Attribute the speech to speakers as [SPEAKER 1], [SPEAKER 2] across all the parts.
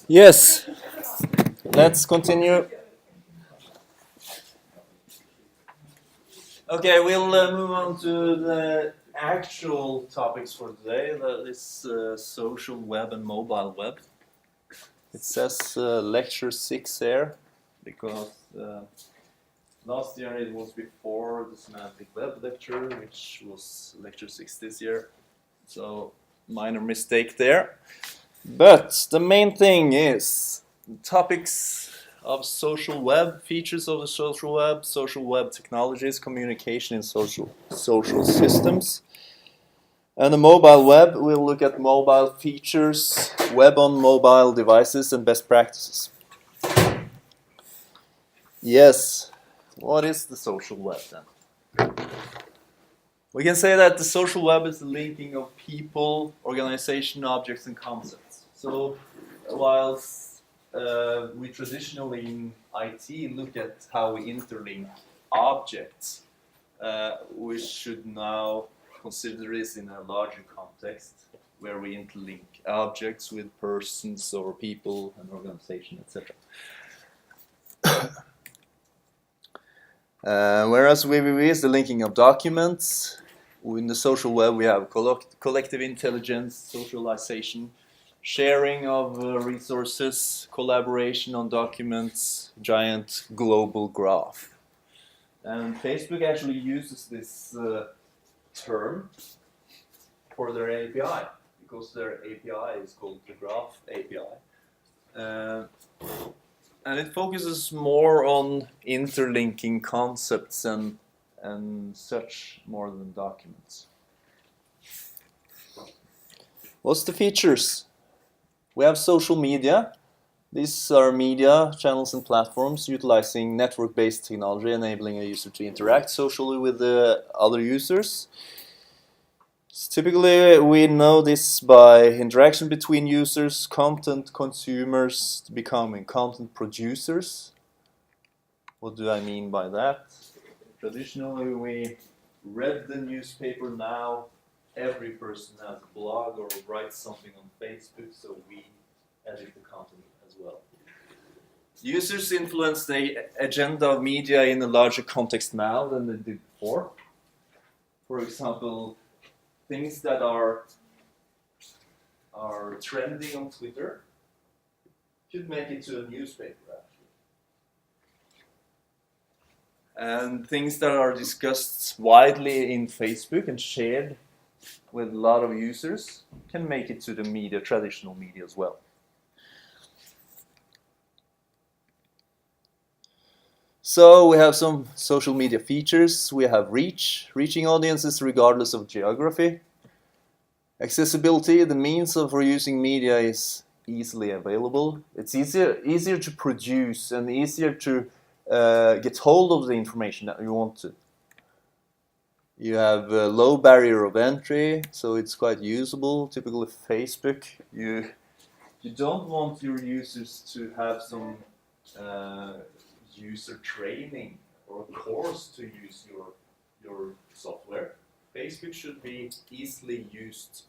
[SPEAKER 1] Yes, let's continue. Okay, we'll move on to the actual topics for today. This social web and mobile web. It says lecture 6 here because last year it was before the semantic web lecture, which was lecture 6 this year. So minor mistake there. But the main thing is topics of social web, features of the social web technologies, communication in social systems. And the mobile web, we'll look at mobile features, web on mobile devices, and best practices. Yes, what is the social web then? We can say that the social web is the linking of people, organization, objects, and concepts. So whilst we traditionally in IT look at how we interlink objects, we should now consider this in a larger context where we interlink objects with persons or people and organization, etc. Whereas WWW is the linking of documents, in the social web we have collective intelligence, socialization, sharing of resources, collaboration on documents, giant global graph. And Facebook actually uses this term for their API, because their API is called the Graph API. And it focuses more on interlinking concepts and such more than documents. What's the features? We have social media. These are media channels and platforms utilizing network-based technology, enabling a user to interact socially with other users. Typically, we know this by interaction between users, content consumers becoming content producers. What do I mean by that? Traditionally, we read the newspaper. Now every person has a blog or writes something on Facebook, so we edit the content as well. Users influence the agenda of media in a larger context now than they did before. For example, things that are trending on Twitter should make it to a newspaper, actually. And things that are discussed widely in Facebook and shared with a lot of users can make it to the media, traditional media as well. So we have some social media features. We have reach, reaching audiences regardless of geography. Accessibility, the means of using media is easily available. It's easier to produce and easier to get hold of the information that you want to. You have a low barrier of entry, so it's quite usable. Typically Facebook, you don't want your users to have some user training or course to use your software. Facebook should be easily used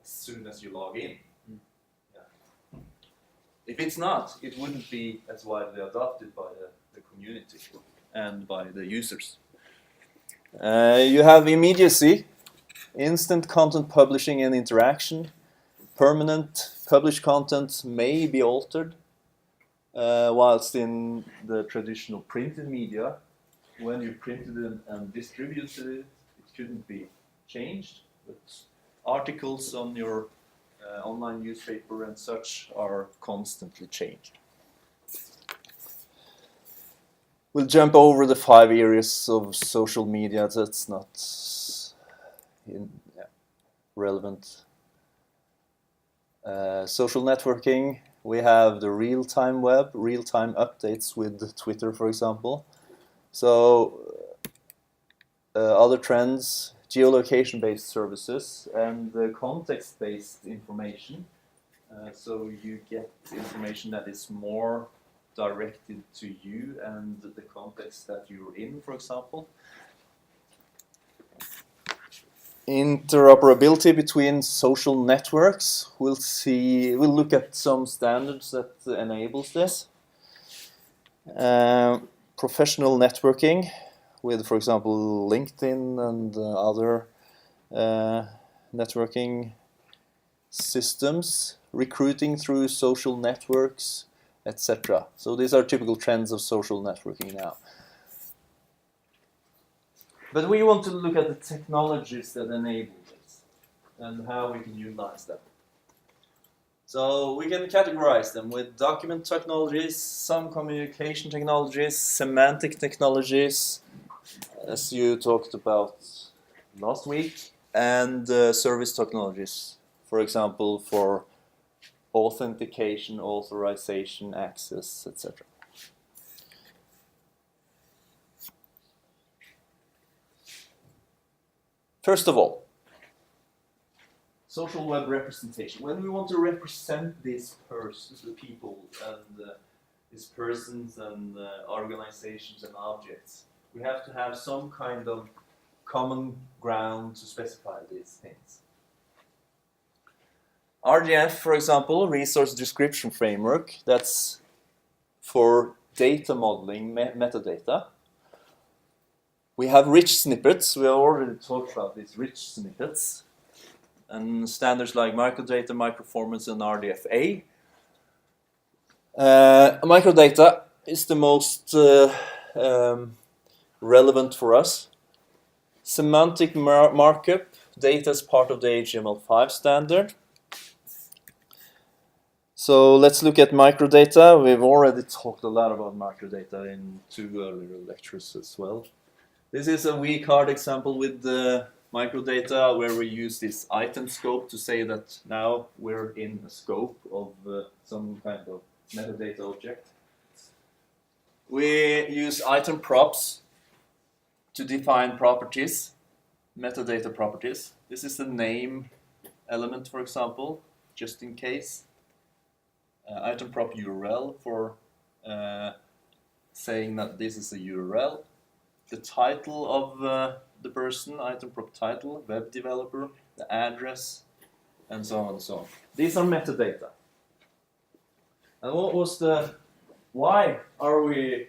[SPEAKER 1] as soon as you log in. Yeah. If it's not, it wouldn't be as widely adopted by the community and by the users. You have immediacy, instant content publishing and interaction. Permanent published content may be altered, whilst in the traditional printed media, when you printed it and distributed it, it couldn't be changed. But articles on your online newspaper and such are constantly changed. We'll jump over the 5 areas of social media. That's not relevant. Social networking. We have the real-time web, real-time updates with Twitter, for example. So other trends, geolocation-based services and context-based information. So you get information that is more directed to you and the context that you're in, for example.
[SPEAKER 2] interoperability between social networks. We'll look at some standards that enables this. Professional networking with, for example, LinkedIn and other networking systems, recruiting through social networks, etc. So these are typical trends of social networking now. But we want to look at the technologies that enable this and how we can utilize them. So we can categorize them with document technologies, some communication technologies, semantic technologies, as you talked about last week, and service technologies, for example, for authentication, authorization, access, etc. First of all, social web representation. When we want to represent these persons, the people, and these persons and organizations and objects, we have to have some kind of common ground to specify these things. RDF, for example, Resource Description Framework, that's for data modeling, metadata. We have rich snippets. We already talked about these rich snippets. And standards like microdata, microformats, and RDFA. Microdata is the most relevant for us. Semantic markup, data is part of the HTML5 standard. So let's look at microdata. We've already talked a lot about microdata in 2 earlier lectures as well. This is a weak hard example with the microdata where we use this item scope to say that now we're in a scope of some kind of metadata object. We use item props to define properties, metadata properties. This is the name element, for example, just in case. Item prop URL for saying that this is a URL. The title of the person, item prop title, web developer, the address, and so on and so on. These are metadata. And what was why are we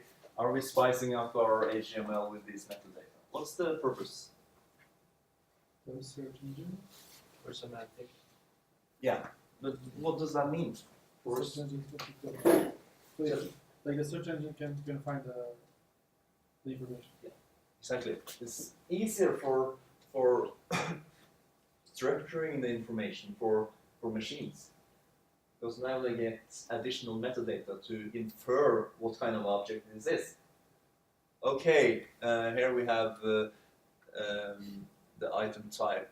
[SPEAKER 2] spicing up our HTML with these metadata? What's the purpose?
[SPEAKER 3] Search engine or semantic?
[SPEAKER 2] Yeah, but what does that mean?
[SPEAKER 3] Search engine like the search engine can find the information.
[SPEAKER 2] Yeah, exactly. It's easier for structuring the information for machines, because now they get additional metadata to infer what kind of object this is. Okay, here we have the item type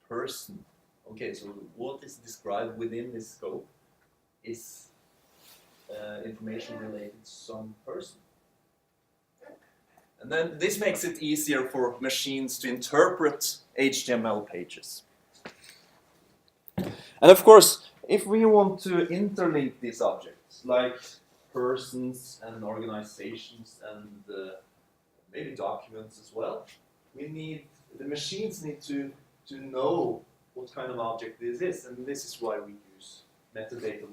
[SPEAKER 2] person. Okay, so what is described within this scope is information related to some person. And then this makes it easier for machines to interpret HTML pages. And of course, if we want to interlink these objects, like persons and organizations and maybe documents as well, the machines need to know what kind of object this is, and this is why we use metadata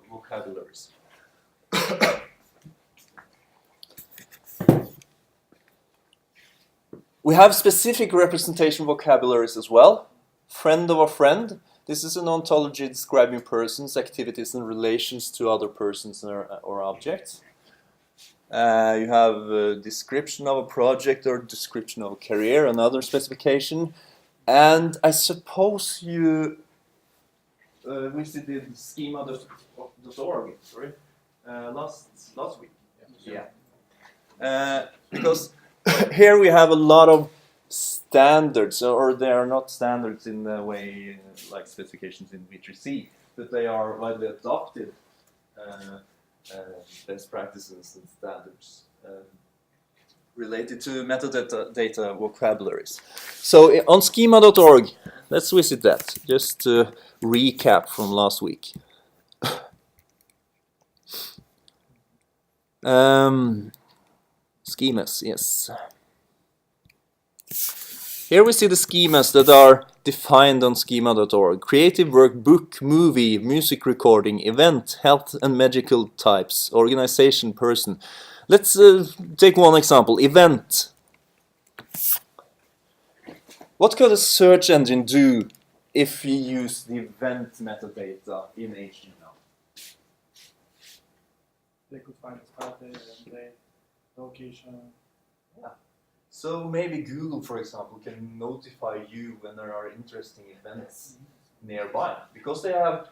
[SPEAKER 2] vocabularies. We have specific representation vocabularies as well. Friend of a friend. This is an ontology describing persons, activities, and relations to other persons or objects. You have a description of a project or description of a career, another specification. And I suppose you visited schema.org, last week. Yeah. Because here we have a lot of standards, or they are not standards in the way like specifications in V3C, but they are widely adopted best practices and standards related to metadata vocabularies. So on schema.org, let's visit that, just to recap from last week. Schemas, yes. Here we see the schemas that are defined on schema.org. Creative work, book, movie, music recording, event, health and medical types, organization, person. Let's take one example, event. What could a search engine do if we use the event metadata in HTML?
[SPEAKER 3] They could find a start date, end date, location.
[SPEAKER 2] So maybe Google, for example, can notify you when there are interesting events nearby, because they have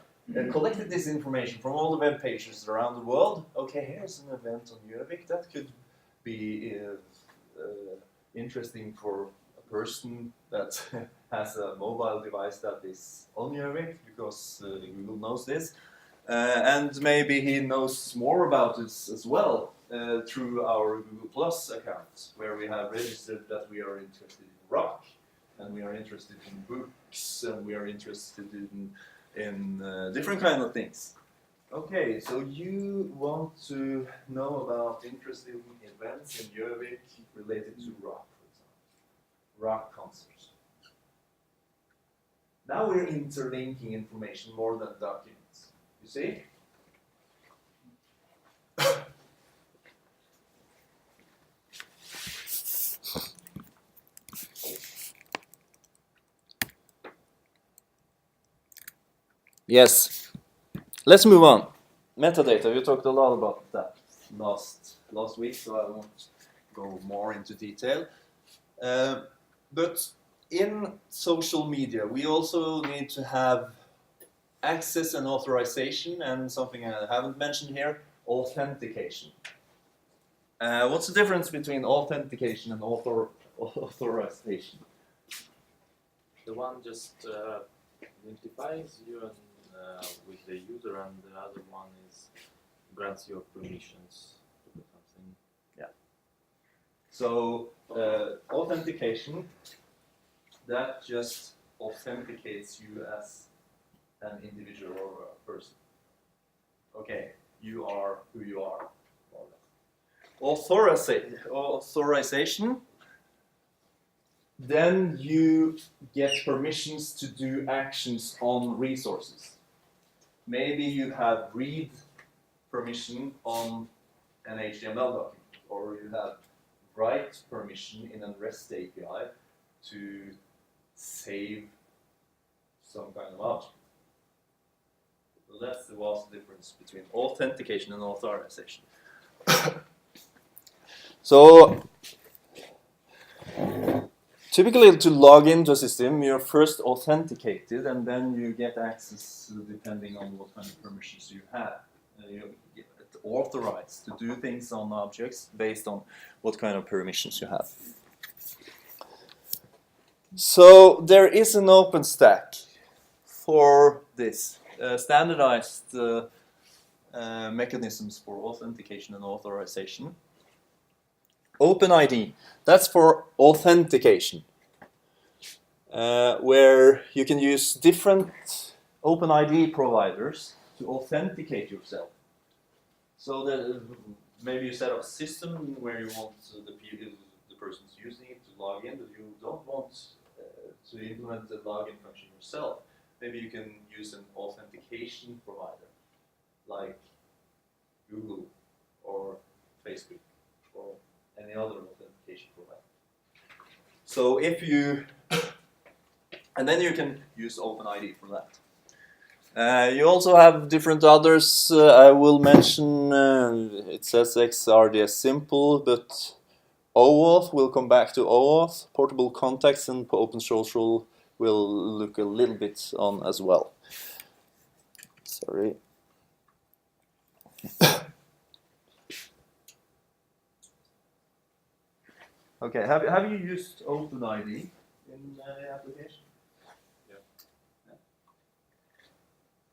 [SPEAKER 2] collected this information from all the web pages around the world. Okay, here's an event on Gjøvik that could be interesting for a person that has a mobile device that is on Gjøvik, because Google knows this. And maybe he knows more about this as well through our Google Plus account, where we have registered that we are interested in rock, and we are interested in books, and we are interested in different kind of things. Okay, so you want to know about interesting events in Gjøvik related to rock, for example. Rock concerts. Now we're interlinking information more than documents. You see? Yes. Let's move on. Metadata. We talked a lot about that last week, so I won't go more into detail. But in social media, we also need to have access and authorization, and something I haven't mentioned here, authentication. What's the difference between authentication and authorization?
[SPEAKER 4] The one just identifies you and, with the user, and the other one is grants your permissions to do something.
[SPEAKER 2] Yeah. So authentication, that just authenticates you as an individual or a person. Okay, you are who you are. Authorization, then you get permissions to do actions on resources. Maybe you have read permission on an HTML document, or you have write permission in a REST API to save some kind of object. So that's the vast difference between authentication and authorization. So typically, to log into a system, you're first authenticated, and then you get access depending on what kind of permissions you have. You get authorized to do things on objects based on what kind of permissions you have. So there is an OpenStack for this, standardized mechanisms for authentication and authorization. OpenID, that's for authentication, where you can use different OpenID providers to authenticate yourself. So that maybe you set up a system where you want the person's using it to log in, but you don't want to implement the login function yourself. Maybe you can use an authentication provider like Google or Facebook or any other authentication provider. So if you, and then you can use OpenID for that. You also have different others. I will mention, it says XRDS simple, but OAuth, we'll come back to OAuth. Portable contacts and OpenSocial will look a little bit on as well. Sorry. Okay, have you used OpenID in any application?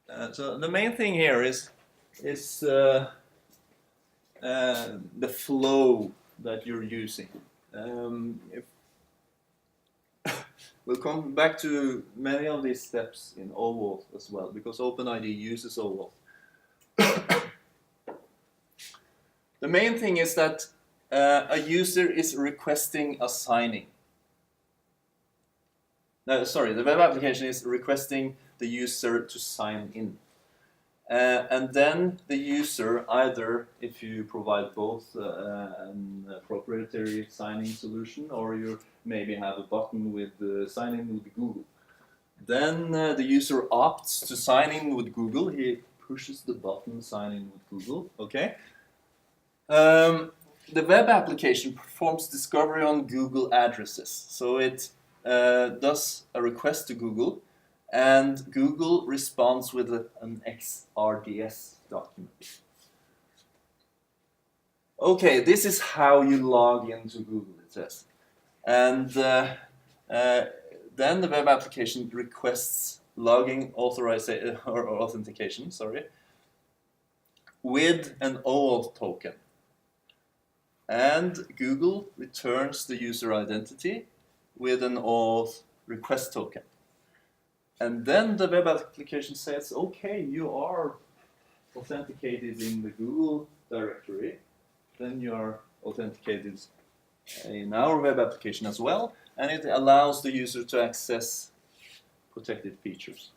[SPEAKER 2] Yeah. So the main thing here is the flow that you're using. We'll come back to many of these steps in OAuth as well, because OpenID uses OAuth. The main thing is that a user is requesting a signing. No, sorry, the web application is requesting the user to sign in. And then the user, either if you provide both a proprietary signing solution, or you maybe have a button with sign in with Google. Then the user opts to sign in with Google. He pushes the button sign in with Google. Okay. The web application performs discovery on Google addresses. So it does a request to Google, and Google responds with an XRDS document. Okay, this is how you log into Google, it says. And then the web application requests logging authorization or authentication, with an OAuth token. And Google returns the user identity with an OAuth request token. And then the web application says, okay, you are authenticated in the Google directory. Then you are authenticated in our web application as well. And it allows the user to access protected features.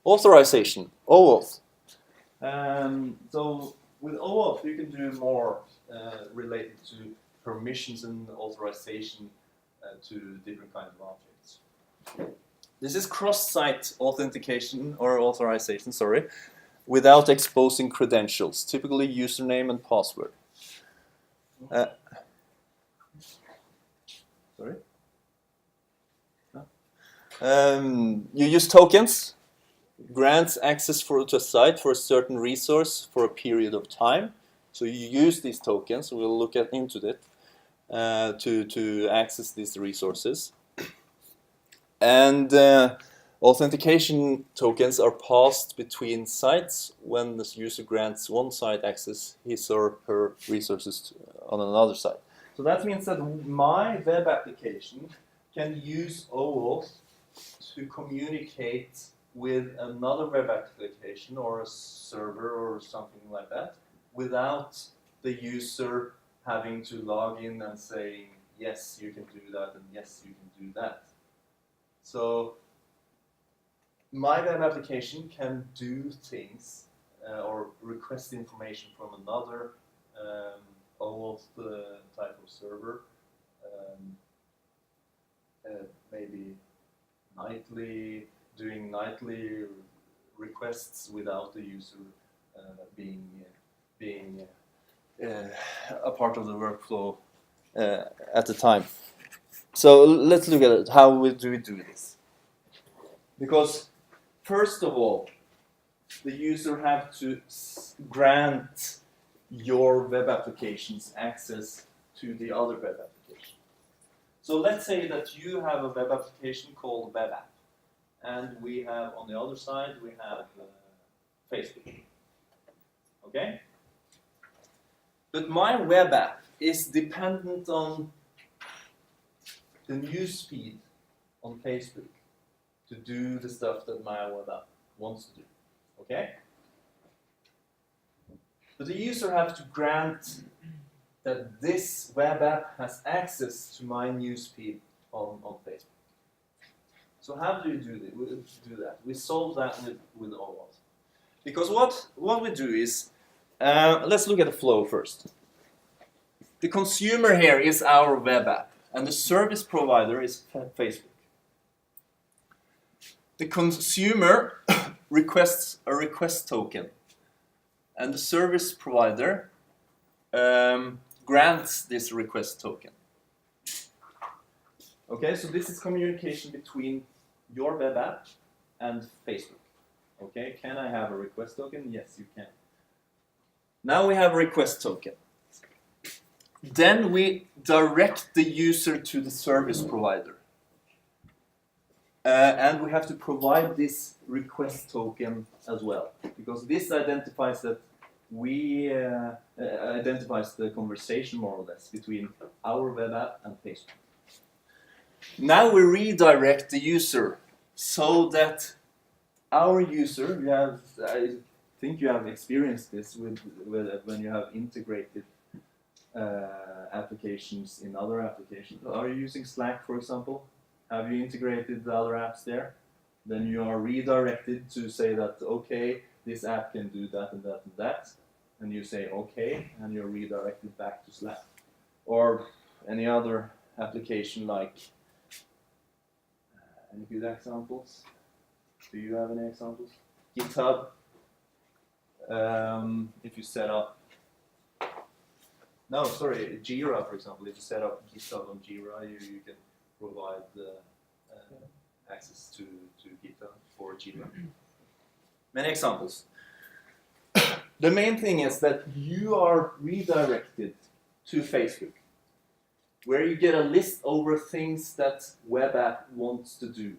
[SPEAKER 2] Authorization, OAuth. So with OAuth, you can do more related to permissions and authorization to different kinds of objects. This is cross-site authentication or authorization, without exposing credentials, typically username and password. You use tokens, grants access to a site for a certain resource for a period of time. So you use these tokens, we'll look into that, to access these resources. And authentication tokens are passed between sites when the user grants one site access his or her resources on another site. So that means that my web application can use OAuth to communicate with another web application or a server or something like that without the user having to log in and saying, yes, you can do that, and yes, you can do that. So my web application can do things or request information from another OAuth type of server, maybe doing nightly requests without the user being a part of the workflow at the time. So let's look at it. How do we do this? Because first of all, the user have to grant your web applications access to the other web application. So let's say that you have a web application called web app, and we have on the other side we have Facebook. Okay? But my web app is dependent on the news feed on Facebook to do the stuff that my web app wants to do. Okay? But the user has to grant that this web app has access to my news feed on Facebook. So how do you do that? We solve that with OAuth. Because what we do is, let's look at the flow first. The consumer here is our web app, and the service provider is Facebook. The consumer requests a request token, and the service provider grants this request token. Okay, so this is communication between your web app and Facebook. Okay, can I have a request token? Yes, you can. Now we have a request token. Then we direct the user to the service provider. And we have to provide this request token as well, because this identifies that identifies the conversation more or less between our web app and Facebook. Now we redirect the user so that our user, I think you have experienced this with when you have integrated applications in other applications. Are you using Slack, for example? Have you integrated the other apps there? Then you are redirected to say that, okay, this app can do that and that and that. And you say, okay, and you're redirected back to Slack. Or any other application like, any good examples? Do you have any examples? GitHub. If you set up, no, sorry, Jira, for example. If you set up GitHub on Jira, you can provide access to GitHub for Jira. Many examples. The main thing is that you are redirected to Facebook, where you get a list over things that web app wants to do.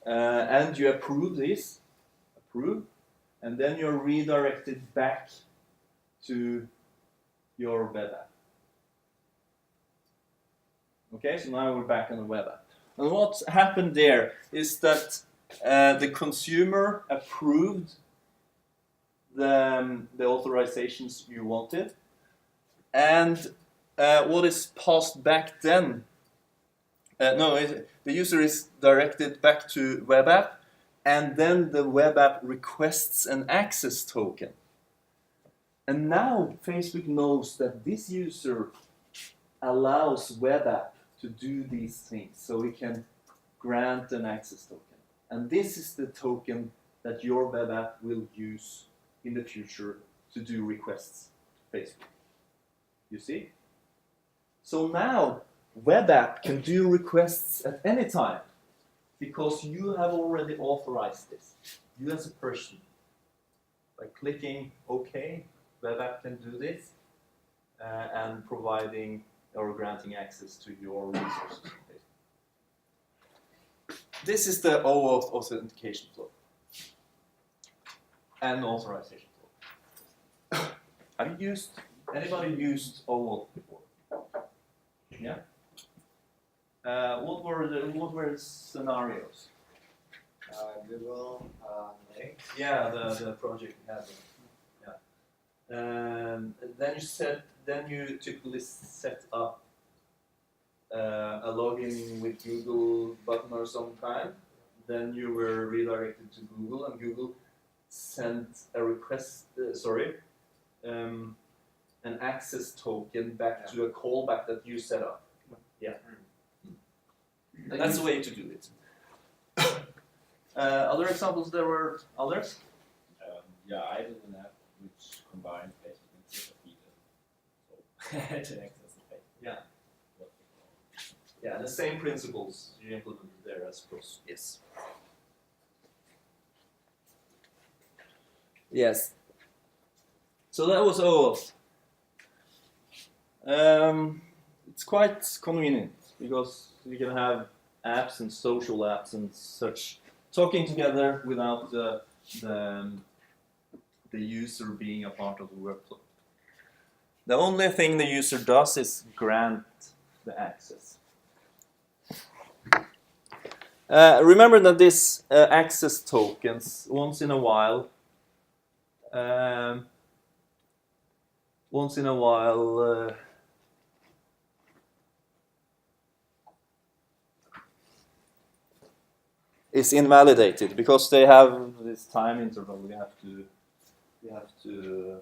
[SPEAKER 2] And you approve this, and then you're redirected back to your web app. Okay, so now we're back on the web app. And what happened there is that the consumer approved the authorizations you wanted, and what is passed back then, the user is directed back to web app, and then the web app requests an access token. And now Facebook knows that this user allows web app to do these things, so we can grant an access token. And this is the token that your web app will use in the future to do requests to Facebook. You see? So now web app can do requests at any time because you have already authorized this. You as a person, by clicking OK, web app can do this and providing or granting access to your resources. This is the OAuth authentication flow and authorization flow. Have you anybody used OAuth before? Yeah. What were the scenarios?
[SPEAKER 5] Google Lake.
[SPEAKER 2] Yeah, the project you had. Yeah. And then you typically set up a login with Google button or some kind. Then you were redirected to Google, and Google sent a request. An access token back to a callback that you set up. Yeah. And that's the way to do it. Other examples, there were others?
[SPEAKER 5] Yeah, I did an app which combined Facebook and Twitter feed to access the Facebook.
[SPEAKER 2] Yeah. Yeah, the same principles you implemented there, I suppose. Yes. Yes. So that was OAuth. It's quite convenient because you can have apps and social apps and such talking together without the user being a part of the workflow. The only thing the user does is grant the access. Remember that this access tokens once in a while is invalidated because they have this time interval we have to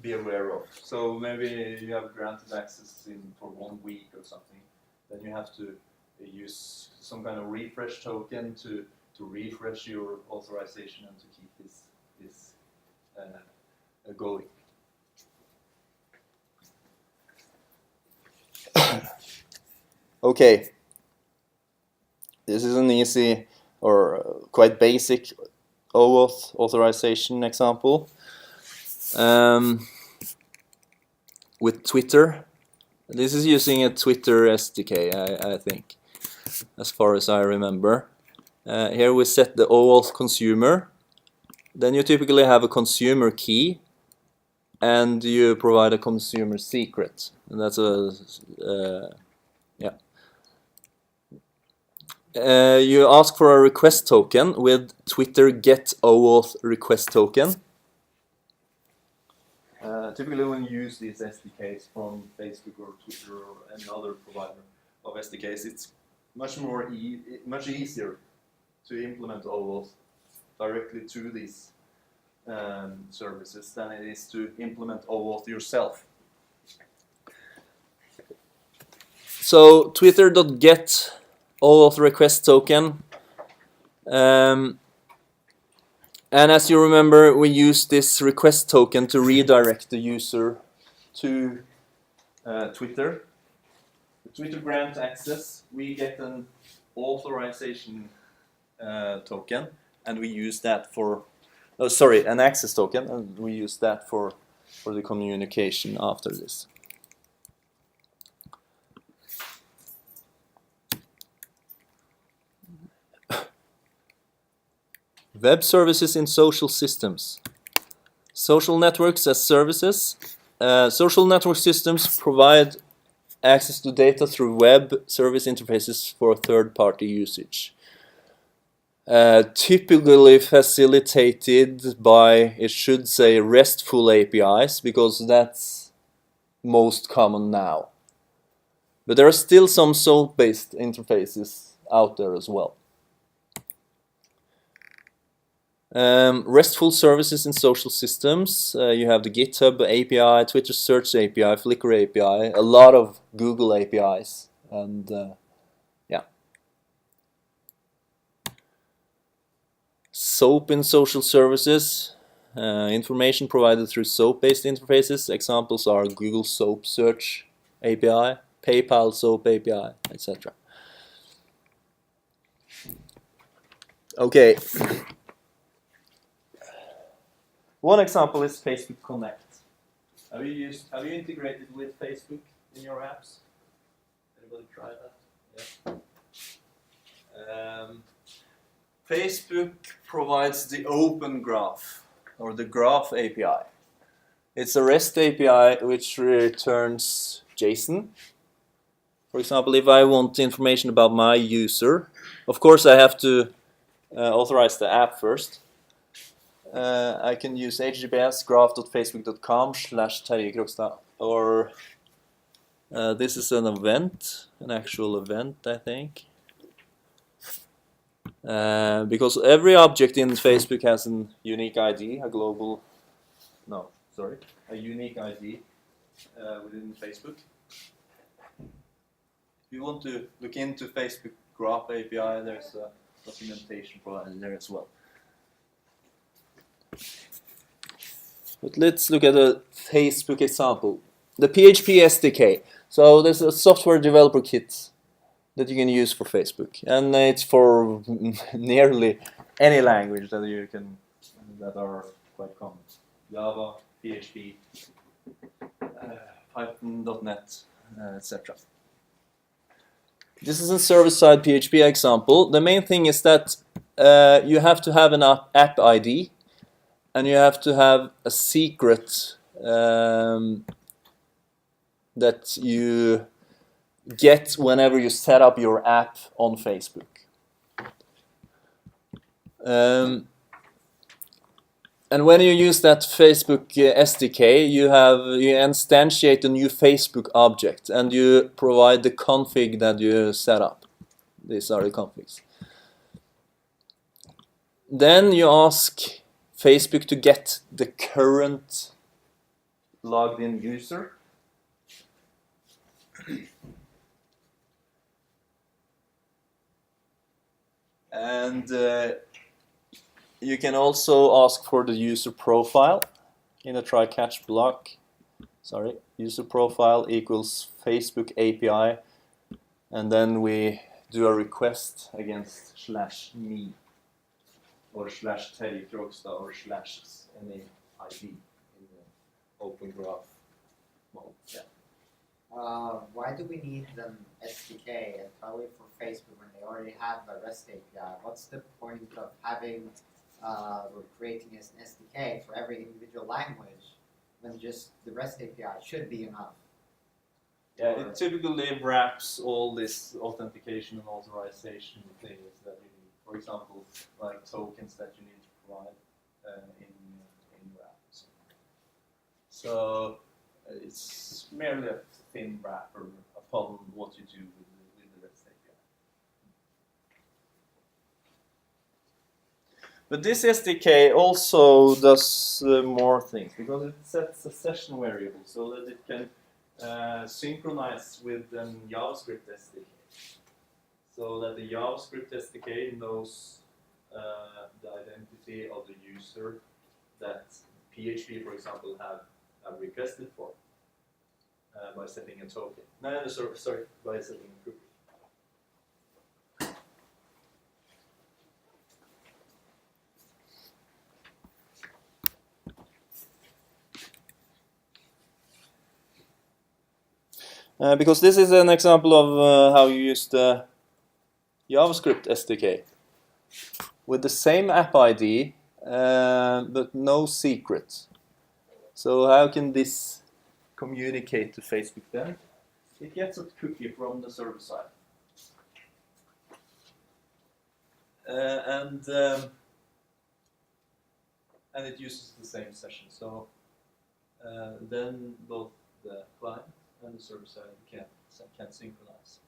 [SPEAKER 2] be aware of. So maybe you have granted access for 1 week or something, then you have to use some kind of refresh token to refresh your authorization and to keep this going. Okay. This is an easy or quite basic OAuth authorization example. With Twitter. This is using a Twitter SDK, I think, as far as I remember. Here we set the OAuth consumer. Then you typically have a consumer key, and you provide a consumer secret. And that's you ask for a request token with Twitter get OAuth request token. typically when you use these SDKs from Facebook or Twitter or any other provider of SDKs, it's much easier to implement OAuth directly to these services than it is to implement OAuth yourself. So Twitter.get OAuth request token. And as you remember, we use this request token to redirect the user to Twitter. The Twitter grant access, we get an authorization token, and we use that for, an access token, and we use that for the communication after this. Web services in social systems. Social networks as services. Social network systems provide access to data through web service interfaces for third-party usage. Typically facilitated by, it should say, RESTful APIs, because that's most common now. But there are still some SOAP-based interfaces out there as well. RESTful services in social systems. You have the GitHub API, Twitter Search API, Flickr API, a lot of Google APIs, and yeah. SOAP in social services. Information provided through SOAP-based interfaces. Examples are Google SOAP Search API, PayPal SOAP API, etc. Okay. One example is Facebook Connect. Have you integrated with Facebook in your apps? Anybody try that? Yeah. Facebook provides the Open Graph, or the Graph API. It's a REST API which returns JSON. For example, if I want information about my user, of course I have to authorize the app first. I can use https graph.facebook.com/Terje Krogstad, or this is an event, an actual event, I think. Because every object in Facebook has a unique ID, a unique ID within Facebook. If you want to look into Facebook Graph API, there's a documentation provided there as well. But let's look at a Facebook example. The PHP SDK. So there's a software developer kit that you can use for Facebook, and it's for nearly any language that are quite common. Java, PHP, Python.NET, etc. This is a server-side PHP example. The main thing is that you have to have an app ID, and you have to have a secret that you get whenever you set up your app on Facebook. And when you use that Facebook SDK, you instantiate a new Facebook object, and you provide the config that you set up. These are the configs. Then you ask Facebook to get the current logged in user. And you can also ask for the user profile in a try-catch block. User profile equals Facebook API, and then we do a request against /me or /Terje Krogstad or /any ID in the Open Graph mode. Yeah.
[SPEAKER 6] Why do we need an SDK entirely for Facebook when they already have a REST API? What's the point of having or creating an SDK for every individual language when just the REST API should be enough?
[SPEAKER 2] Yeah, it typically wraps all this authentication and authorization things that you need. For example, like tokens that you need to provide in your app. So it's merely a thin wrapper upon what you do with the REST API. But this SDK also does more things because it sets a session variable so that it can synchronize with the JavaScript SDK. So that the JavaScript SDK knows the identity of the user that PHP, for example, have requested for by setting a token. No, sorry, by setting a cookie. Because this is an example of how you use the JavaScript SDK with the same app ID, but no secret. So how can this communicate to Facebook then? It gets a cookie from the server side. And it uses the same session. So then both the client and the server side can synchronize.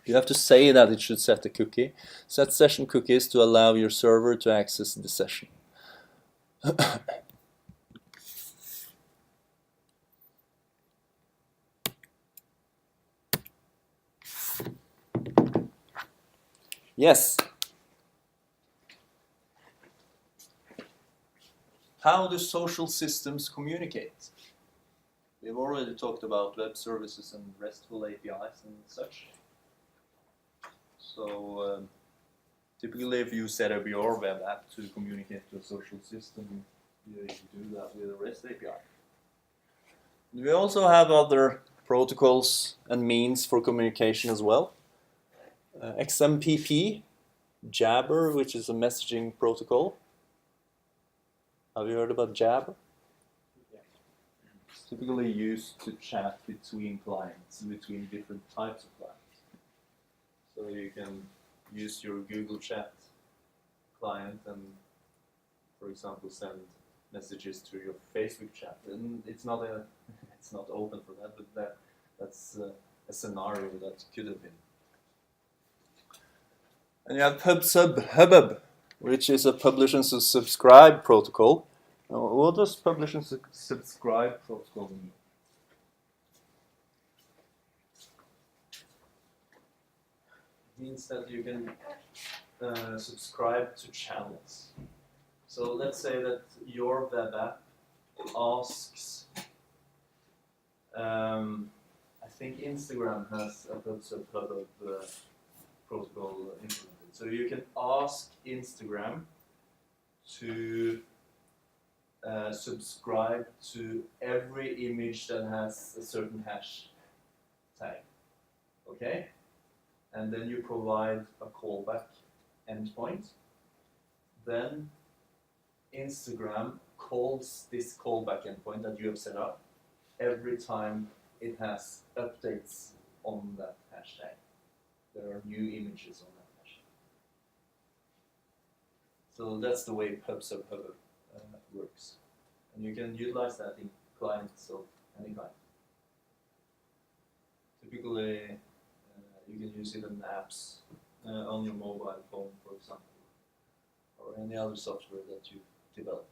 [SPEAKER 2] You have to say that it should set a cookie. Set session cookies to allow your server to access the session. Yes. How do social systems communicate? We've already talked about web services and RESTful APIs and such. So typically if you set up your web app to communicate to a social system, you do that with a REST API. We also have other protocols and means for communication as well. XMPP, Jabber, which is a messaging protocol. Have you heard about Jabber? It's typically used to chat between clients, between different types of clients. So you can use your Google Chat client and, for example, send messages to your Facebook chat. And it's not open for that, but that's a scenario that could have been. And you have PubSub, which is a publish and subscribe protocol. Now, what does publish and subscribe protocol mean? It means that you can subscribe to channels. So let's say that your web app asks, I think Instagram has a PubSub protocol implemented. So you can ask Instagram to subscribe to every image that has a certain hash tag. Okay? And then you provide a callback endpoint. Then Instagram calls this callback endpoint that you have set up every time it has updates on that hashtag. There are new images on that hashtag. So that's the way PubSub works. And you can utilize that in clients of any kind. Typically, you can use it in apps on your mobile phone, for example, or any other software that you develop.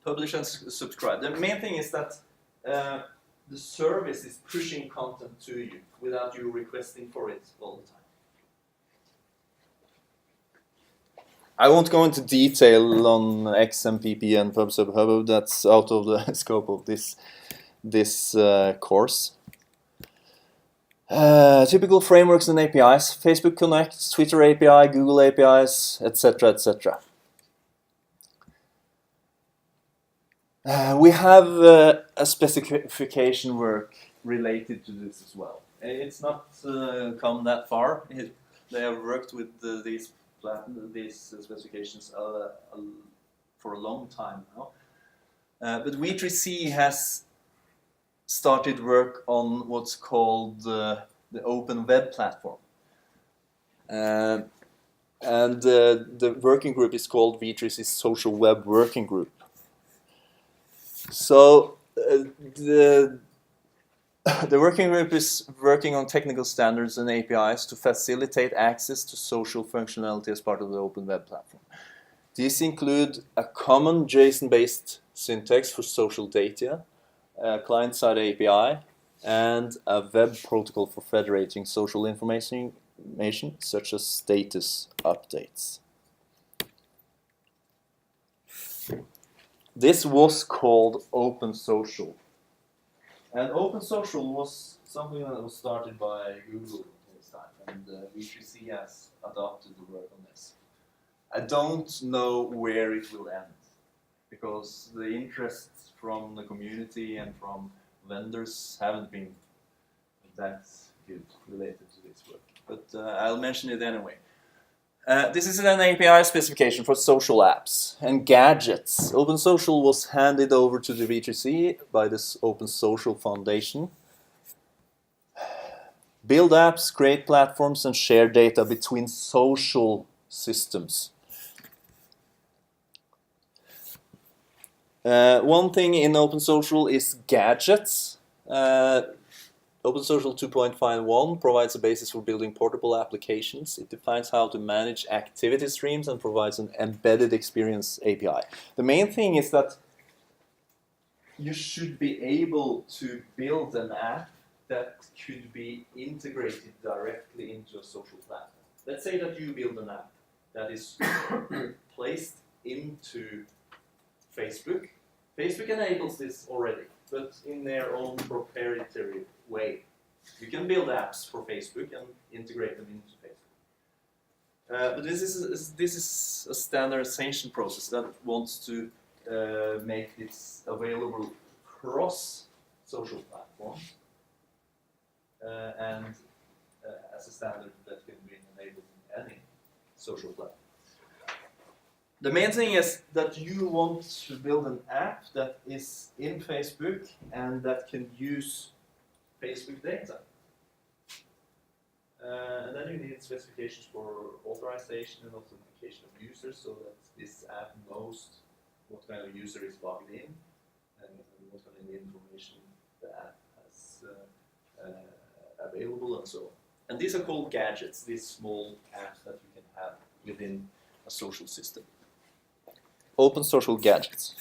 [SPEAKER 2] Publish and subscribe. The main thing is that the service is pushing content to you without you requesting for it all the time. I won't go into detail on XMPP and PubSub. That's out of the scope of this course. Typical frameworks and APIs: Facebook Connect, Twitter API, Google APIs, etc., etc. We have a specification work related to this as well. It's not come that far. They have worked with these specifications for a long time now. But W3C has started work on what's called the Open Web Platform. And the working group is called V3C Social Web Working Group. So the working group is working on technical standards and APIs to facilitate access to social functionality as part of the open web platform. These include a common JSON-based syntax for social data, a client-side API, and a web protocol for federating social information such as status updates. This was called Open Social. And Open Social was something that was started by Google this time, and V3C has adopted the work on this. I don't know where it will end, because the interests from the community and from vendors haven't been that good related to this work. But I'll mention it anyway. This is an API specification for social apps and gadgets. Open Social was handed over to the V3C by this Open Social Foundation. Build apps, create platforms, and share data between social systems. One thing in Open Social is gadgets. Open Social 2.51 provides a basis for building portable applications. It defines how to manage activity streams and provides an embedded experience API. The main thing is that you should be able to build an app that could be integrated directly into a social platform. Let's say that you build an app that is placed into Facebook. Facebook enables this already, but in their own proprietary way. You can build apps for Facebook and integrate them into Facebook. But this is a standardization process that wants to make this available across social platforms and as a standard that can be enabled in any social platform. The main thing is that you want to build an app that is in Facebook and that can use Facebook data. And then you need specifications for authorization and authentication of users so that this app knows what kind of user is logged in and what kind of information the app has available and so on. And these are called gadgets, these small apps that you can have within a social system. Open social gadgets.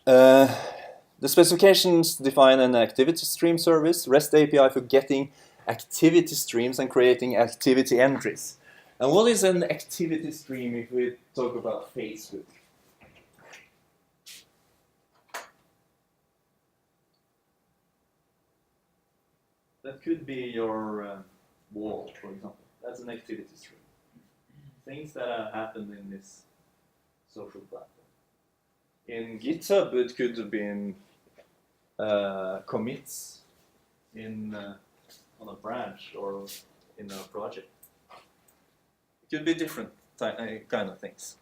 [SPEAKER 2] The specifications define an activity stream service, REST API for getting activity streams and creating activity entries. And what is an activity stream if we talk about Facebook? That could be your wall, for example. That's an activity stream. Things that have happened in this social platform. In GitHub, it could have been commits in on a branch or in a project. It could be different kind of things.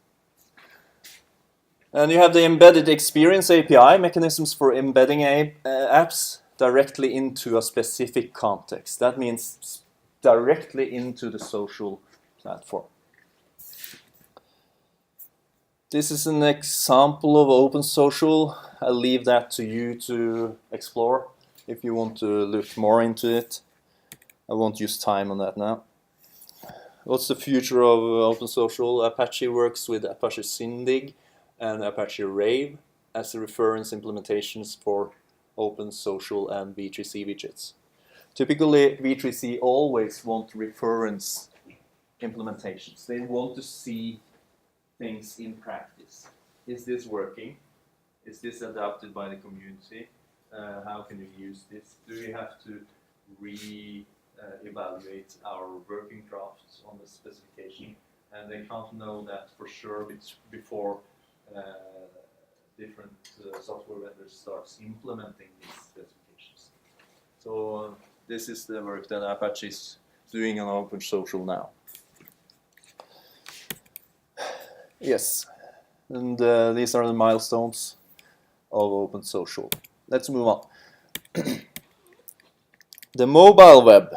[SPEAKER 2] And you have the embedded experience API, mechanisms for embedding apps directly into a specific context. That means directly into the social platform. This is an example of Open Social. I'll leave that to you to explore if you want to look more into it. I won't use time on that now. What's the future of Open Social? Apache works with Apache Syndig and Apache Rave as the reference implementations for Open Social and V3C widgets. Typically, V3C always want reference implementations. They want to see things in practice. Is this working? Is this adopted by the community? How can you use this? Do we have to evaluate our working drafts on the specification? And they can't know that for sure before different software vendors starts implementing these specifications. So this is the work that Apache is doing on Open Social now. Yes, and these are the milestones of Open Social. Let's move on. The mobile web.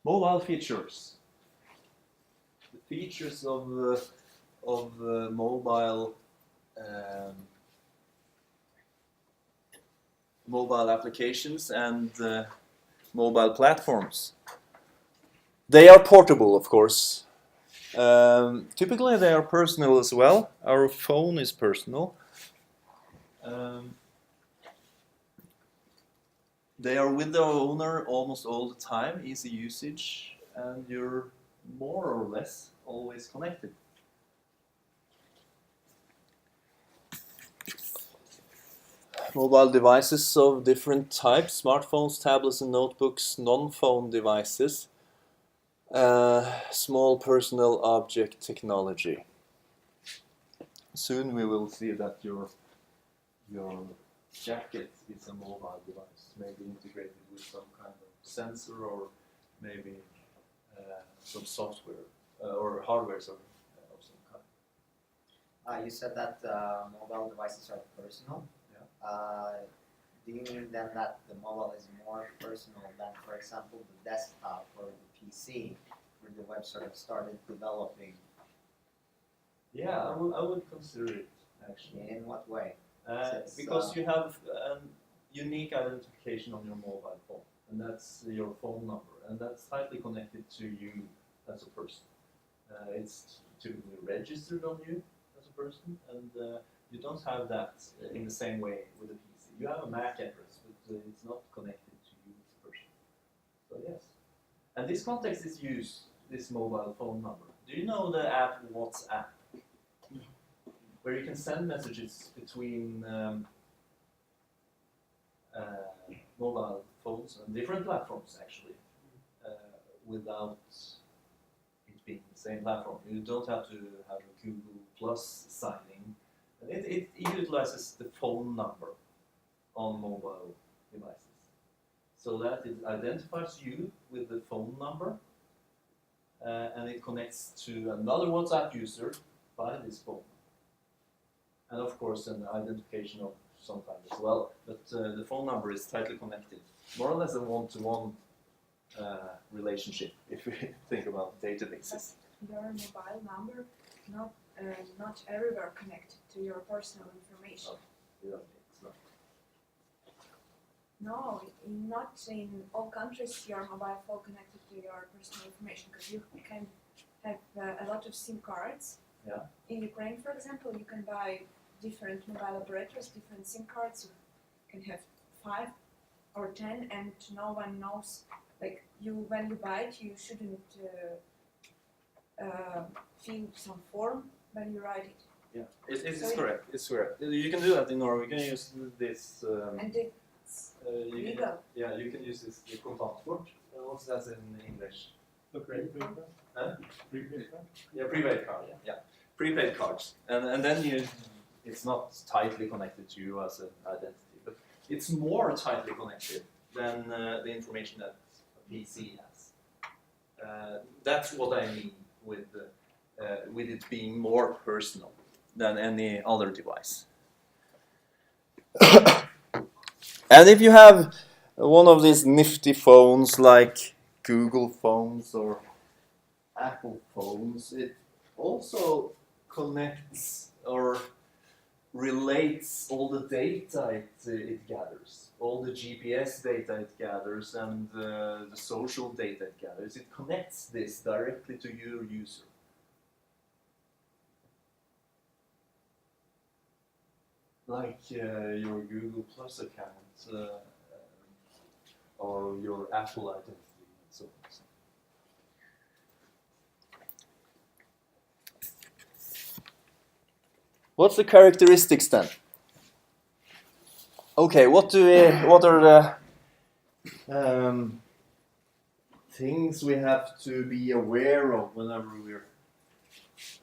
[SPEAKER 2] Mobile features. The features of mobile mobile applications and mobile platforms. They are portable, of course. Typically, they are personal as well. Our phone is personal. They are with the owner almost all the time, easy usage, and you're more or less always connected. Mobile devices of different types, smartphones, tablets and notebooks, non-phone devices, small personal object technology. Soon we will see that your jacket is a mobile device, maybe integrated with some kind of sensor or maybe some software or hardware of some kind.
[SPEAKER 6] You said that mobile devices are personal.
[SPEAKER 2] Yeah.
[SPEAKER 6] Do you mean then that the mobile is more personal than, for example, the desktop or the PC, where the web sort of started developing?
[SPEAKER 2] Yeah, I would consider it actually.
[SPEAKER 6] In what way?
[SPEAKER 2] Because you have a unique identification on your mobile phone, and that's your phone number, and that's tightly connected to you as a person. It's typically registered on you as a person, and you don't have that in the same way with a PC. You have a MAC address, but it's not connected to you as a person. So yes. And this context is used, this mobile phone number. Do you know the app WhatsApp? Where you can send messages between mobile phones and different platforms actually, without it being the same platform. You don't have to have a Google Plus signing. It utilizes the phone number on mobile devices. So that it identifies you with the phone number, and it connects to another WhatsApp user by this phone. And of course an identification of some kind as well, but the phone number is tightly connected, more or less a one-to-one relationship if we think about databases.
[SPEAKER 7] Your mobile number not everywhere connected to your personal information.
[SPEAKER 2] Yeah, it's not.
[SPEAKER 7] No, not in all countries your mobile phone connected to your personal information, because you can have a lot of SIM cards.
[SPEAKER 2] Yeah.
[SPEAKER 7] In Ukraine, for example, you can buy different mobile operators, different SIM cards. You can have 5 or 10, and no one knows. Like when you buy it, you shouldn't fill some form when you write it.
[SPEAKER 2] Yeah, it's
[SPEAKER 7] So
[SPEAKER 2] correct. It's correct. You can do that in Norway. You can use this.
[SPEAKER 7] And it's legal.
[SPEAKER 2] You can use this kontantkort. What's that in English?
[SPEAKER 3] The credit card?
[SPEAKER 2] Huh?
[SPEAKER 3] Prepaid card?
[SPEAKER 2] Yeah, prepaid card. Yeah, prepaid cards, and then it's not tightly connected to you as an identity, but it's more tightly connected than the information that a PC has. That's what I mean with it being more personal than any other device. And if you have one of these nifty phones like Google phones or Apple phones, it also connects or relates all the data it gathers, all the GPS data it gathers and the social data it gathers. It connects this directly to your user. Like your Google Plus account or your Apple identity and so on. What's the characteristics then? Okay, what are the things we have to be aware of whenever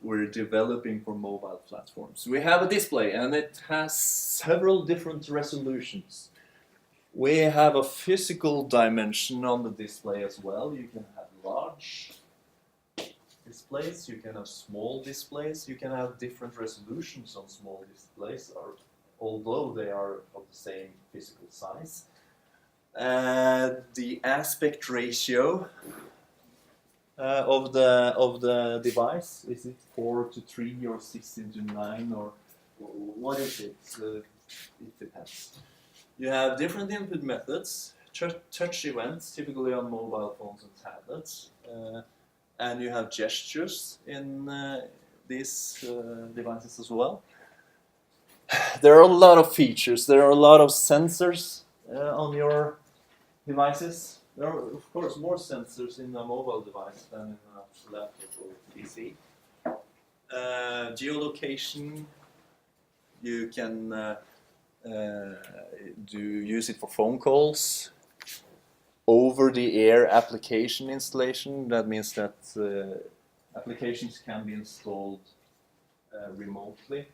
[SPEAKER 2] we're developing for mobile platforms? We have a display and it has several different resolutions. We have a physical dimension on the display as well. You can have large displays, you can have small displays, you can have different resolutions on small displays, although they are of the same physical size. The aspect ratio of the device? Is it 4 to 3 or 16 to 9 or what is it? It depends. You have different input methods, touch events, typically on mobile phones and tablets, and you have gestures in these devices as well. There are a lot of features. There are a lot of sensors on your devices. There are, of course, more sensors in a mobile device than in a laptop or PC. Geolocation, you can use it for phone calls. Over-the-air application installation, that means that applications can be installed remotely.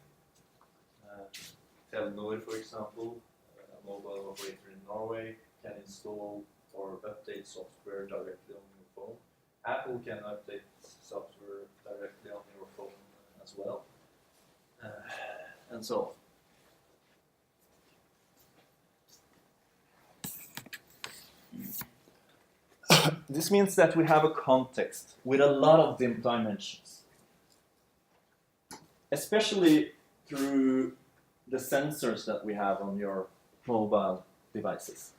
[SPEAKER 2] Telenor, for example, a mobile operator in Norway, can install or update software directly on your phone. Apple can update software directly on your phone as well, and so on. This means that we have a context with a lot of dimensions, especially through the sensors that we have on your mobile devices.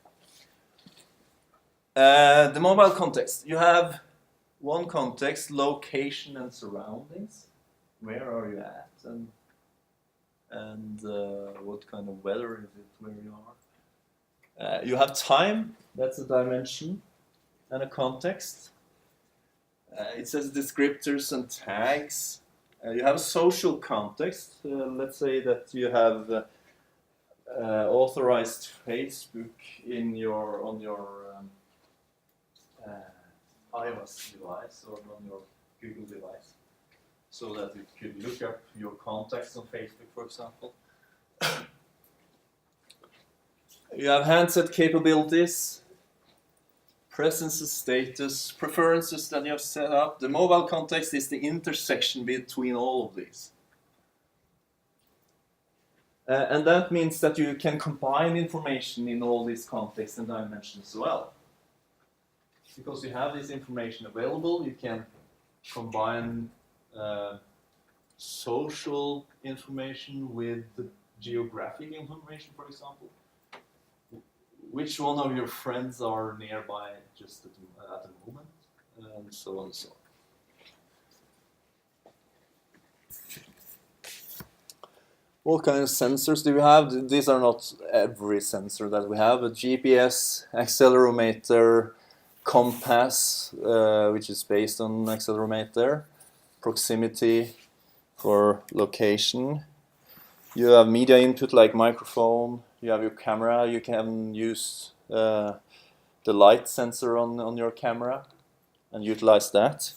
[SPEAKER 2] The mobile context. You have one context, location and surroundings. Where are you at, and what kind of weather is it where you are? You have time. That's a dimension and a context. It says descriptors and tags. You have a social context. Let's say that you have authorized Facebook on your iOS device or on your Google device, so that it could look up your contacts on Facebook, for example. You have handset capabilities, presence status, preferences that you have set up. The mobile context is the intersection between all of these. And that means that you can combine information in all these contexts and dimensions as well. Because you have this information available, you can combine social information with geographic information, for example. Which one of your friends are nearby just at the moment, and so on and so on. What kind of sensors do we have? These are not every sensor that we have, but GPS, accelerometer, compass, which is based on accelerometer, proximity for location. You have media input like microphone. You have your camera. You can use the light sensor on your camera and utilize that.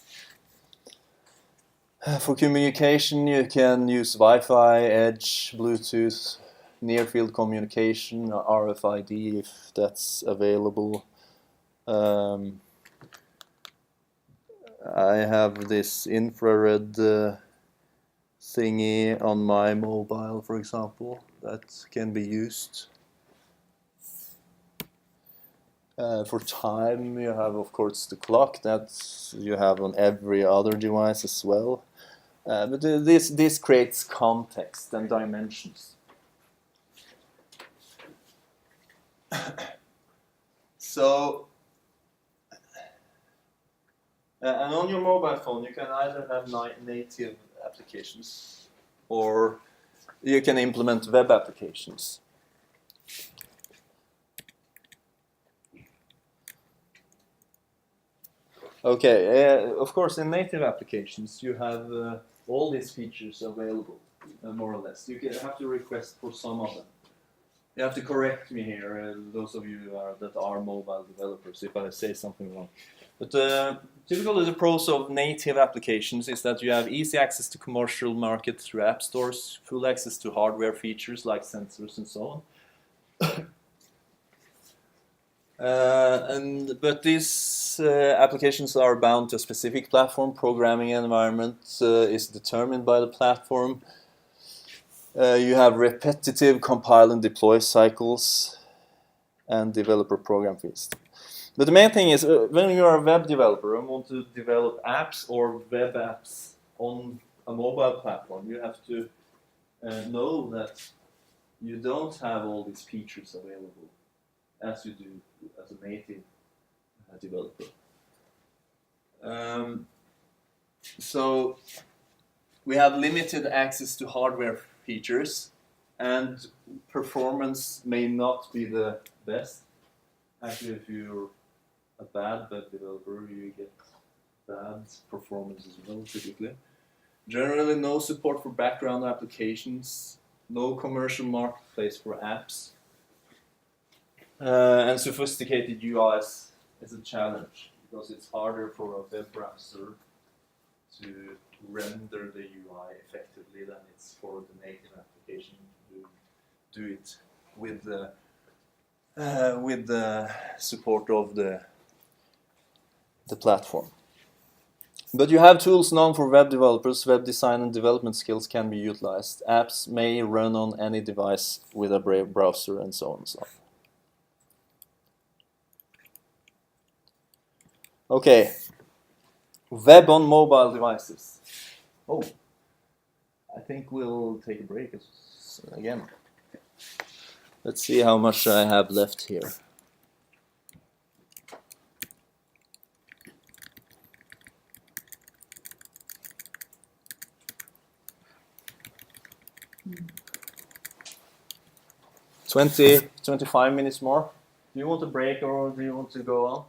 [SPEAKER 2] For communication, you can use Wi-Fi, Edge, Bluetooth, near-field communication, RFID if that's available. I have this infrared thingy on my mobile, for example, that can be used. For time, you have, of course, the clock that you have on every other device as well. But this creates context and dimensions. So, and on your mobile phone, you can either have native applications or you can implement web applications. Okay, of course, in native applications, you have all these features available, more or less. You have to request for some of them. You have to correct me here, those of you that are mobile developers, if I say something wrong. But typically the pros of native applications is that you have easy access to commercial market through app stores, full access to hardware features like sensors and so on. But these applications are bound to a specific platform. Programming environment is determined by the platform. You have repetitive compile and deploy cycles, and developer program fees. But the main thing is, when you're a web developer and want to develop apps or web apps on a mobile platform, you have to know that you don't have all these features available as you do as a native developer. So we have limited access to hardware features, and performance may not be the best. Actually, if you're a bad web developer, you get bad performance as well, typically. Generally, no support for background applications, no commercial marketplace for apps, and sophisticated UIs is a challenge because it's harder for a web browser to render the UI effectively than it's for the native application to do it with the support of the platform. But you have tools known for web developers. Web design and development skills can be utilized. Apps may run on any device with a browser and so on and so on. Okay, web on mobile devices. Oh, I think we'll take a break again. Let's see how much I have left here.
[SPEAKER 7] Mm.
[SPEAKER 2] 25 minutes more. Do you want a break or do you want to go on?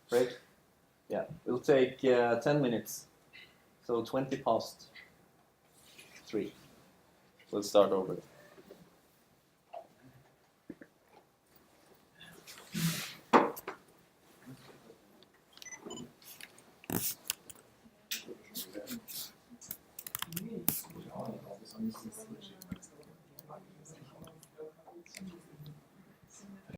[SPEAKER 2] Break? Yeah, it'll take 10 minutes. So 20 past 3. We'll start over.